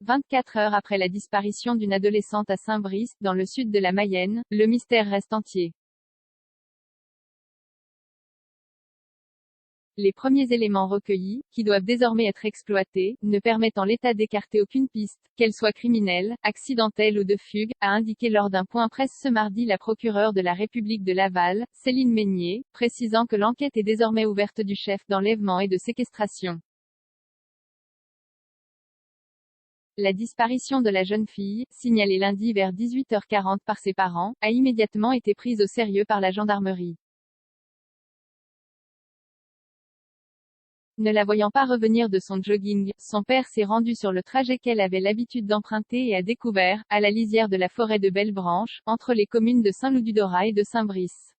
24 heures après la disparition d'une adolescente à Saint-Brice, dans le sud de la Mayenne, le mystère reste entier. Les premiers éléments recueillis, qui doivent désormais être exploités, ne permettent en l'état d'écarter aucune piste, qu'elle soit criminelle, accidentelle ou de fugue, a indiqué lors d'un point presse ce mardi la procureure de la République de Laval, Céline Meignier, précisant que l'enquête est désormais ouverte du chef d'enlèvement et de séquestration. La disparition de la jeune fille, signalée lundi vers 18h40 par ses parents, a immédiatement été prise au sérieux par la gendarmerie. Ne la voyant pas revenir de son jogging, son père s'est rendu sur le trajet qu'elle avait l'habitude d'emprunter et a découvert, à la lisière de la forêt de Bellebranche, entre les communes de Saint-Loup-du-Dorat et de Saint-Brice.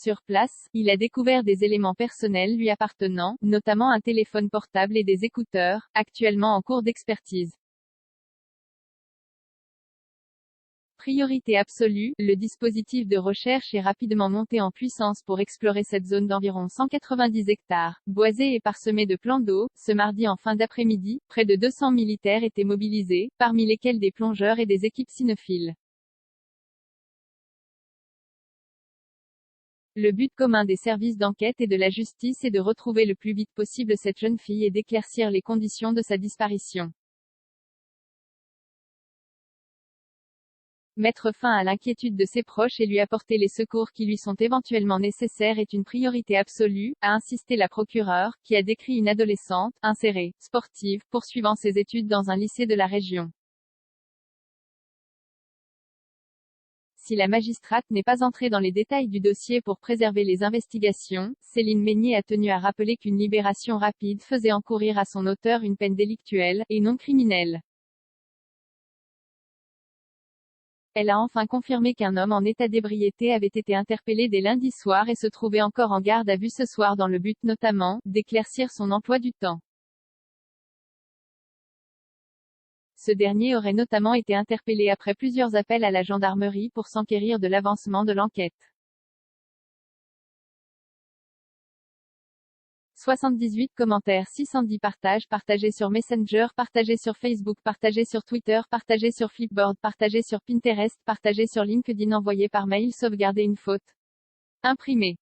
Sur place, il a découvert des éléments personnels lui appartenant, notamment un téléphone portable et des écouteurs, actuellement en cours d'expertise. Priorité absolue, le dispositif de recherche est rapidement monté en puissance pour explorer cette zone d'environ 190 hectares, boisée et parsemée de plans d'eau. Ce mardi en fin d'après-midi, près de 200 militaires étaient mobilisés, parmi lesquels des plongeurs et des équipes cynophiles. Le but commun des services d'enquête et de la justice est de retrouver le plus vite possible cette jeune fille et d'éclaircir les conditions de sa disparition. Mettre fin à l'inquiétude de ses proches et lui apporter les secours qui lui sont éventuellement nécessaires est une priorité absolue, a insisté la procureure, qui a décrit une adolescente, insérée, sportive, poursuivant ses études dans un lycée de la région. Si la magistrate n'est pas entrée dans les détails du dossier pour préserver les investigations, Céline Meignier a tenu à rappeler qu'une libération rapide faisait encourir à son auteur une peine délictuelle, et non criminelle. Elle a enfin confirmé qu'un homme en état d'ébriété avait été interpellé dès lundi soir et se trouvait encore en garde à vue ce soir dans le but notamment, d'éclaircir son emploi du temps. Ce dernier aurait notamment été interpellé après plusieurs appels à la gendarmerie pour s'enquérir de l'avancement de l'enquête. 78 commentaires 610 partages partagés sur Messenger partagés sur Facebook partagés sur Twitter partagés sur Flipboard partagés sur Pinterest partagés sur LinkedIn envoyé par mail sauvegarder une faute. Imprimé.